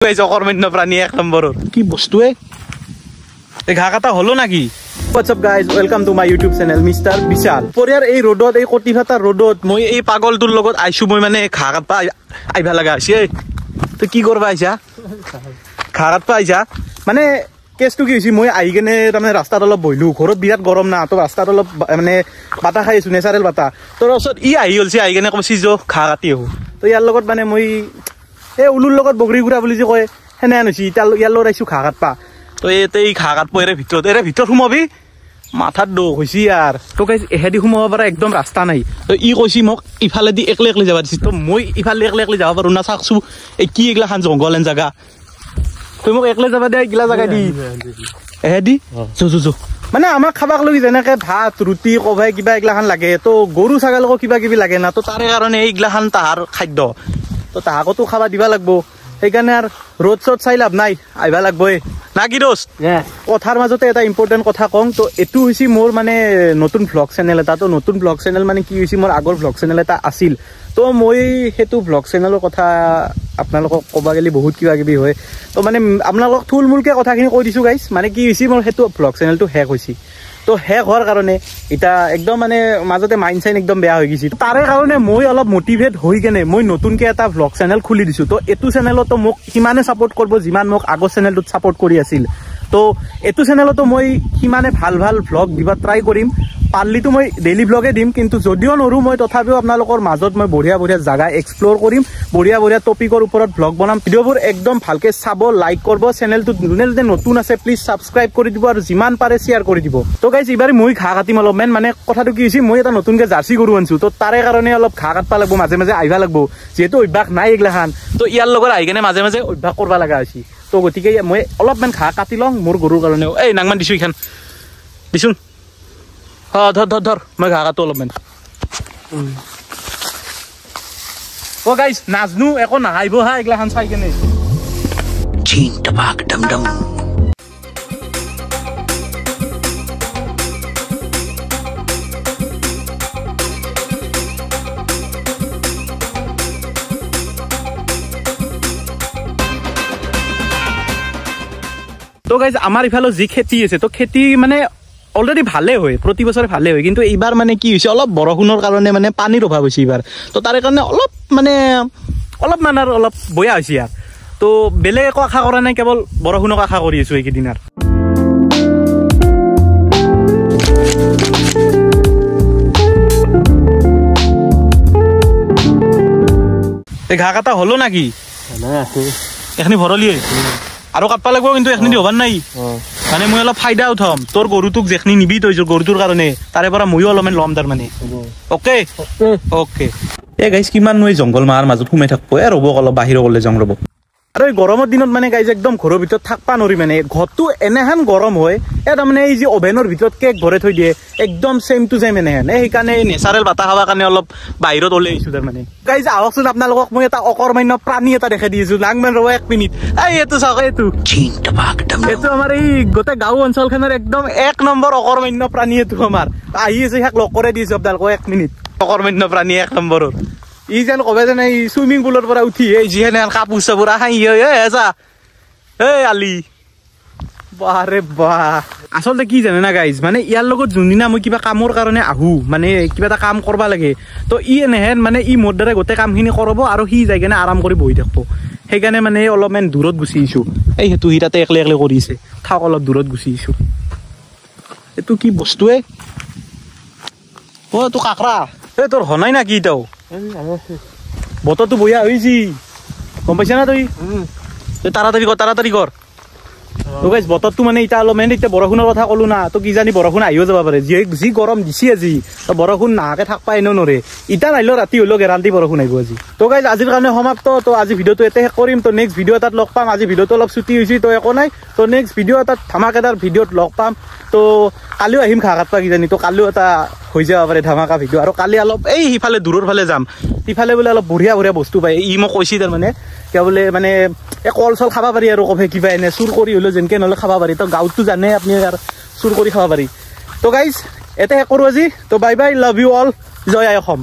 Guys অকর্মণ্য প্রাণী এক নম্বর কি বস্তু এ ঘা কাটা হলো নাকি What's up guys, welcome to my YouTube channel Mr. Vishal. পরিয়ার এই রোডত এই কটিভাতা রোডত মই এই পাগলটোৰ লগত আইছো মই মানে ঘা কাটপা আইবা লাগা আছে তো কি করবা আইছা ঘা কাটপা আইছা মানে কেছটো কি হৈছে মই আহি কেনে তাৰমানে ৰাস্তাত অলপ বহিলো ঘৰত বিৰাট গৰম না তো ৰাস্তাত অলপ মানে বাতা খাই আছো নেচাৰেল বাতা তোৰ ওচৰত ই আহি গলছি আহি কেনে কৈছি যে ঘা কাটি আহো তো ইয়াৰ লগত মানে মই এই উলুৰ লগত বগৰী গুড়া বুলি যে কয় হেনে আনছি ইয়াৰ লগত আইছো ঘা কাটপা তো এই ঘা কাটপ এৰে ভিতৰত সোমাবি মাথাত দুখ হৈছে ইয়াৰ তো গাইজ এহেদি সোমাব পৰা একদম ৰাস্তা নাই তো ই কৈছি মোক ইফালে দি একলে একলে যাবা দিছি তো মই ইফালে একলে একলে যাব পাৰো না চাকছো এই কি এগলা খান জংগল এন জাগা তুই মোক একলে যাবা দে এগলা জাগা দি এহেদি জো মানে আমাক খাবাক লাগি যেনেকে ভাত ৰুটি কভাই কিবা এগলা খান লাগে তো গৰু ছাগলকো কিবা কিবি লাগে না তো তাৰে কাৰণে এইগলা খান তাহাৰ খাদ্য তো তাহাকতো খাবা দিবা লাগব সেইকাৰণে আর রোড শট চাই লাভ নাই আইবা লাগবই না কি দোস্ত কথার মাজতে এটা ইম্পর্টেন্ট কথা কম তো এটু হইছি মোর মানে নতুন ব্লগ চ্যানেল এটা তো নতুন ব্লগ চ্যানেল মানে কি হইছি মোর আগৰ ব্লগ চ্যানেল এটা আছিল তো মই হেতু ব্লগ চ্যানেলৰ কথা আপোনালোকক কবা গেলি বহুত কিবা কিবি হয় তো মানে আপোনালোকক থুলমুলকে কথাখিনি কৈ দিছো গাইস মানে কি হইছি মোর হেতু ব্লগ চ্যানেলটো হেক হইছি তো হেক হওয়ার কারণে এটা একদম মানে মাজতে মাইন্ড সাইন একদম বেয়া হয়ে গেছি তারে কারণে মই অলপ মোটিভেট হই কেনে মই নতুনকে এটা ব্লগ চ্যানেল খুলি দিছো তো এটু চ্যানেলতো মোক সিমানে সাপোর্ট করব যিমান মোক আগৰ চ্যানেলটোত সাপোৰ্ট কৰি আছিল তো এটু চ্যানেলতো মই সিমানে ভাল ভাল ব্লগ দিবা ট্রাই কৰিম পাৰলি তো মই ডেইলি ব্লগে দিম কিন্তু যদিও নৰু মই তথাপিও আপোনালোকৰ মাজত মই বঢ়িয়া বঢ়িয়া জায়গা এক্সপ্লোৰ কৰিম বঢ়িয়া বঢ়িয়া টপিকৰ ওপৰত ব্লগ বনাম ভিডিওবোৰ একদম ভালকে চাব লাইক কৰব চ্যানেলটো যোনে নতুন আছে প্লিজ সাবস্ক্ৰাইব কৰি দিব আৰু যিমান পাৰে শেয়াৰ কৰি দিব তো গাইজ এবারে মই ঘা কাটিম অলপ মানে কথাটো কি হৈছে মই এটা নতুনকে জার্সি গৰু আনছো তো তাৰে কাৰণে অলপ ঘা কাটবা লাগব মাজে মাজে আইবা লাগব যেহেতু অভ্যাস নাই এগলা খান তো ইয়াৰ লগত আহি কেনে মাজে মাজে অভ্যাস কৰবা লাগা হৈছে তো গতিকে মই অলপমান ঘা কাটি লওঁ মোৰ গৰুৰ কাৰণে এই নাংমান দিছো ইখান দিছোন ধর মই ঘা কাটো অলপমান ও গাইস নাজনু একো নাহাইব হা এগলা খান চাই কেনে চিন টপাক ডম ডম তো গাইজ আমার ইফালে যি খেতি আছে তো খেতি মানে অলরেডি ভালে হয় প্রতি বছরে ভালে হয় কিন্তু এইবার মানে কি হইছে অলপ বৰষুণৰ কাৰণে মানে পানীৰ অভাৱ হৈছে এইবাৰ তো তাৰে কাৰণে অলপ মানে অলপ বয়া হৈছে ইয়াৰ তো বেলেগ একো আশা কৰা নাই কেৱল বৰষুণক আশা কৰি আছো এইকেইদিন আৰু এই ঘা কাটা হলো নাকি এখনি ভৰলিয়ে আৰু কাটবা লাগব কিন্তু এখনি হবাৰ নাই মানে মই অলপ ফায়দা উঠাম তোৰ গৰুটোক যেখনি নিবি তই গৰুটোৰ কাৰণে তাৰে পৰা মইও অলপমান ল'ম তাৰ মানে ওকে ওকে এ গাইজ কিমান মই জংগল মাৰ মাজত সোমাই থাকব এ ৰ'ব অলপ বাহিৰ গলে যাম ৰ'ব আৰু এই গৰমৰ দিনত মানে গাইজ একদম ঘৰৰ ভিতৰত থাকবা নৰি মানে ঘৰটো এনেহেন গৰম হয় এ তাৰমানে এই যে অভেনৰ ভিতৰত কেক ভৰাই থৈ দিয়ে একদম সেম টু সেম এনেহেন সেইকাৰণে নেচাৰেল বাতা খাবৰ কাৰণে অলপ বাহিৰত ওলাই আহিছো তাৰ মানে গাইজ আহকচোন আপোনালোকক মই এটা অকৰ্মান্য প্ৰাণী এটা দেখাই দিছো লাংমান ৰ'ব 1 মিনিট এইটো চাওক এইটো আমাৰ এই গোটেই গাঁও অঞ্চলখনৰ একদম 1 নম্বৰ অকৰ্মান্য প্ৰাণী এইটো আমাৰ আহি আছে ইয়াক লগ কৰাই দিছো আপোনালোকক 1 মিনিট অকৰ্মান্য প্ৰাণী 1 নম্বৰৰ ই যেন কবে যেন এই সুইমিং পুলৰ পৰা উঠি এই যিহেনে কাপোৰ চাপোৰ আহি যা এই আলি বাৰে বাহ আচলতে কি জানে না গাইজ মানে ইয়াৰ লগত যোনদিনা মই কিবা কামৰ কাৰণে আহো মানে কিবা এটা কাম কৰবা লাগে তো ই এনেহেন মানে ই মোৰ দ্বাৰা গোটেই কামখিনি কৰাব আৰু সি যাই কেনে আৰাম কৰি বহি থাকিব সেইকাৰণে মানে অলপমান দূৰত গুচি আহিছো এই সেইটো সি তাতে একলে একলে কৰিছে থাক অলপ দূৰত গুচি আহিছো এইটো কি বস্তুৱে অ তো কাকৰা এই তোৰ হনাই না কি এটাও বতৰটো বয়া হৈছি গম পাইছা না তই তাড়াতাড়ি কৰ তো গাইজ বতৰটো মানে এতিয়া অলপমান এতিয়া বৰষুণৰ কথা ক'লো না তো কি জানি বৰষুণ আহিও যাব পাৰে যি গৰম দিছি আজি তো বৰষুণ নাহাকে থাকবা এনেও নৰে এতিয়া নাহিলেও ৰাতি হ'লেও গেৰাণ্টি বৰষুণ আহিব আজি তো গাইজ আজিৰ কাৰণে সমাপ্ত তো আজি ভিডিঅ'টো এতে শেষ কৰিম তো নেক্সট ভিডিঅ' এটাত লগ পাম আজি ভিডিঅ'টো অলপ ছুটি হৈছে তো একো নাই তো নেক্সট ভিডিঅ' এটাত ধামাকাদাৰ ভিডিঅ'ত লগ পাম তো কালিও আহিম ঘা কাটবা কিজানি তো কালিও এটা হৈ যাব পাৰে ধামাকা ভিডিঅ' আৰু কালি অলপ এই সিফালে দূৰৰ ফালে যাম সিফালে বোলে অলপ বঢ়িয়া বস্তু পায় ই মোক কৈছি তাৰমানে কিয় বোলে মানে এই কল চল খাব পাৰি আৰু কফে কিবা এনে চুৰ কৰি হ'লেও যেনকে নহ'লে খাব পাৰি তো গাঁৱততো জানে আপুনি আৰু চুৰ কৰি খাব পাৰি তো গাইজ এতে শেষ কৰোঁ আজি তো bye bye love you all জয় আই অসম।